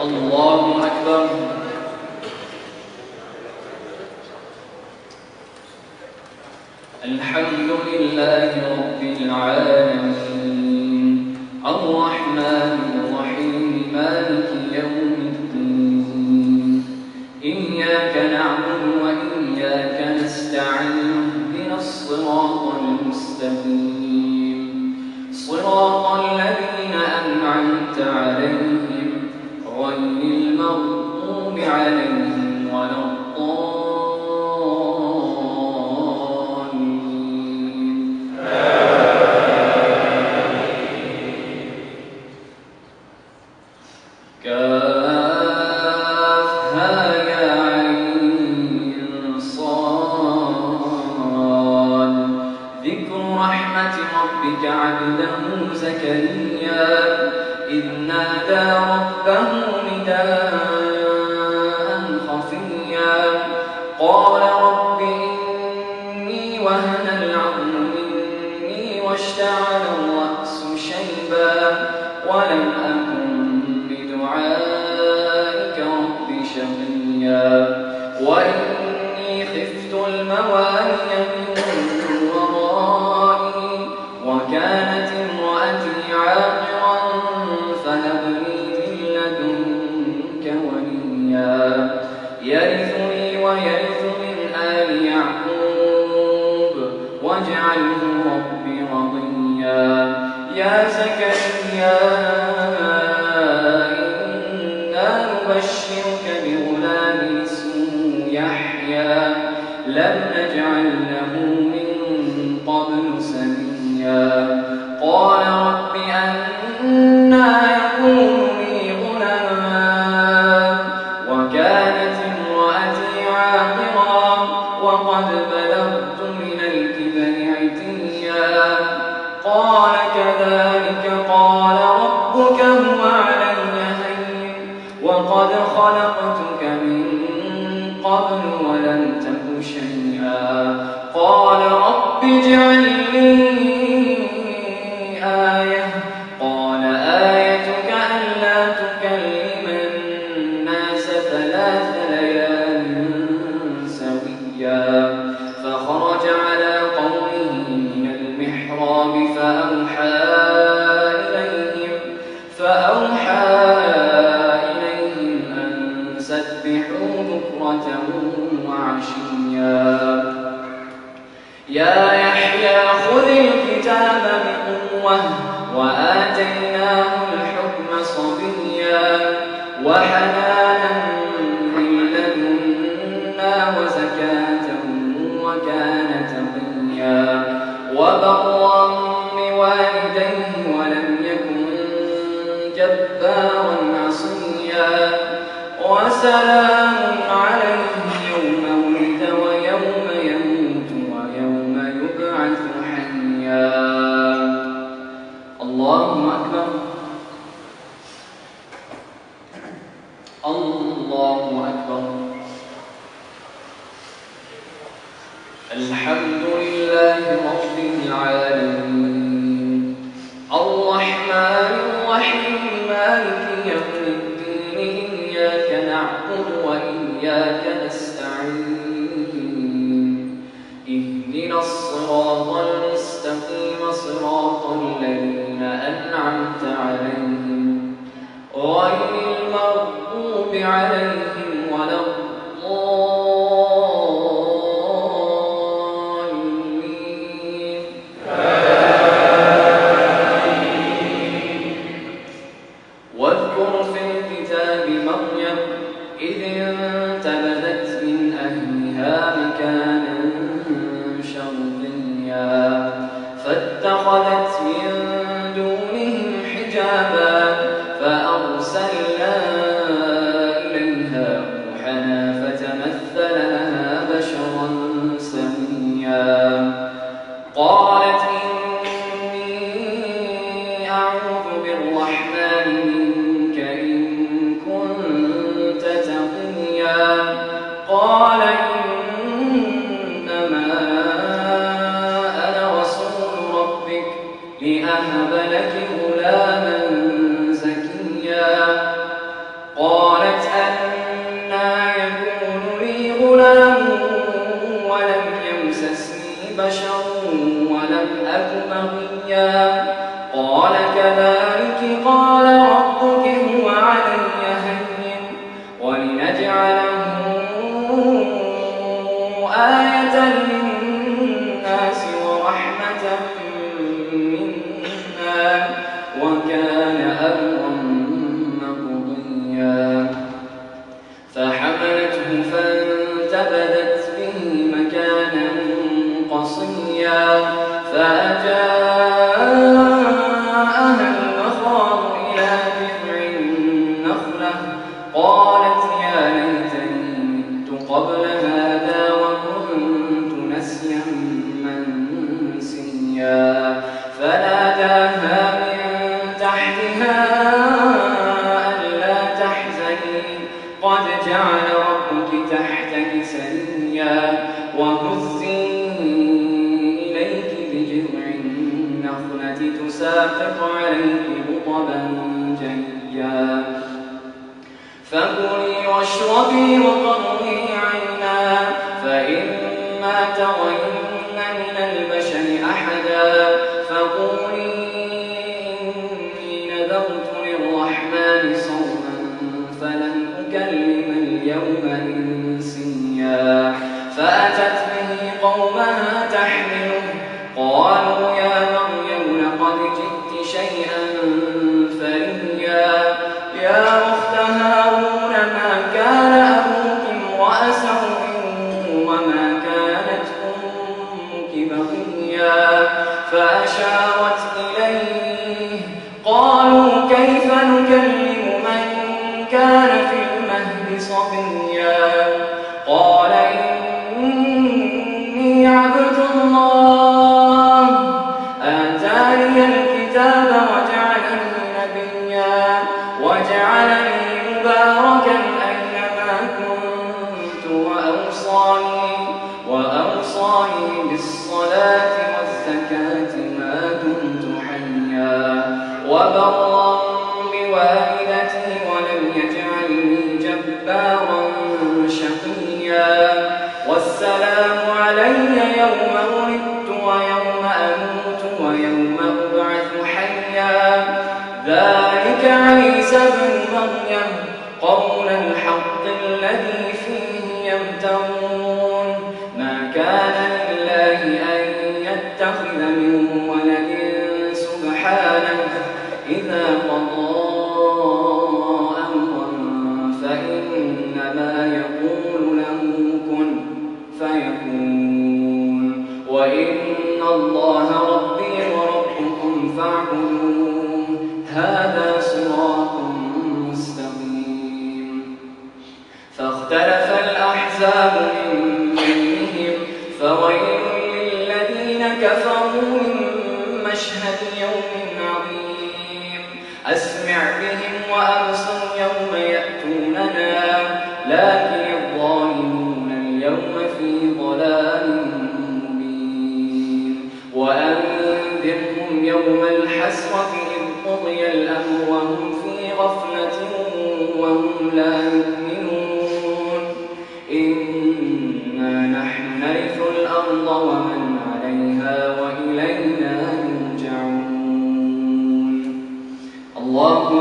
الله أكبر. الحمد لله رب العالمين الرحمن الرحيم مالك يوم الدين إياك نعبد وإياك نستعين اهدنا الصراط المستقيم صراط الذين أنعمت عليهم غير المغضوب عليهم ولا عبده زكريا إذ نادى ربه نداء خفيا قال رب إني وهن العظم مني واشتعل الرأس شيبا ولم أكن بدعائك رب شقيا وإني خفت الموالي من ورائي وكانت امرأتي عاقرا فهب لي من لدنك وليا يرثني ويرث من آل يعقوب واجعله رب رضيا يا زكريا إنا نبشرك بغلام اسمه يحيى لم نجعل له من قبل سميا قال رب أنى يكون لي غلام وكانت امرأتي عاقرا وقد بلغت من الكبر عتيا قال كذلك قال ربك هو علي هين وقد خلقتك من قبل ولم تك شيئا قال رب اجعل لي آية قال آيتك ألا تكلم الناس 3 ليال سويا فخرج على قومه من المحراب فأوحى إليهم أن سبحوا بكرة وعشيا يا يحيى خذ الكتاب بقوة وآتيناه الحكم صبيا وحنانا من لدنا وزكاة وكان تقيا وبرا بوالديه ولم يكن جبارا عصيا وسلام عليه يوم ولد ويوم يموت ويوم يبعث حيا الله أكبر الله أكبر الحمد لله رب العالمين الرحمن الرحيم مالك يوم الدين إياك نعبد وإياك نستعين اهدنا الصراط المستقيم صراط الذين أنعمت عليهم غير المغضوب عليهم ولا الضالين واذكر في الكتاب مريم إذ انتبذت من أهلها مكانا شرقيا فاتخذت من دونهم حجابا فأرسلنا إليها روحنا فتمثل لها بشرا سويا قالت إني أعوذ بالرحمن منك إن كنت تقيا قال إنما أنا رسول ربك لأهب لك غلاما زكيا قال بشر ولم أك بغيا قال كذلك قال ربك هو علي هين ولنجعله آية للناس ورحمة منا وكان أمرا مقضيا فحملته فانتبذت به مكانا قصيا فأجاءها المخاض إلى جذع النخلة قالت يا ليتني مت قبل هذا وكنت نسيا منسيا فناداها من تحتها ألا تحزني قد جعل ربك تحتك سريا وهزي إليك بجذع النخلة تساقط عليك رطبا جنيا فكلي واشربي وقري عينا فإما ترين من البشر أحدا فقولي إني نذرت للرحمن صوما فلن أكلم اليوم إنسيا فأتت به قومها تحمله قالوا يا مريم لقد جئت شيئا فريا يا أخت هارون ما كان أبوك امرأ سوء وما كانت أمك بغيا فأشارت إليه قالوا كيف نكلم من كان في المهد صبيا قال إني عبد الله آتاني الكتاب وجعلني نبيا وجعلني مباركا أينما كنت وأوصاني بالصلاة والزكاة ما دمت حيا وبرا بوالدتي ولم يجعلني جبارا شقيا والسلام علي يوم ولدت ويوم أموت ويوم أبعث حيا ذلك عيسى ابن مريم قول الحق الذي فيه يمترون ما كان لله أن يتخذ من ولد سبحانه إذا قضى أمرا فإنما يقول له كن فيكون وإن الله ربي وربكم فاعبدوه هذا صراط مستقيم فاختلف الأحزاب من بينهم فويل للذين كفروا من مشهد يوم عظيم أسمع بهم وأبصر يوم يأتوننا لكن الظالمون اليوم في ضلال مبين وأنذرهم يوم الحسرة إذ قضي الأمر وهم في غفلة وهم لا يؤمنون إنا نحن نرث الأرض ومن عليها وإلينا يرجعون الله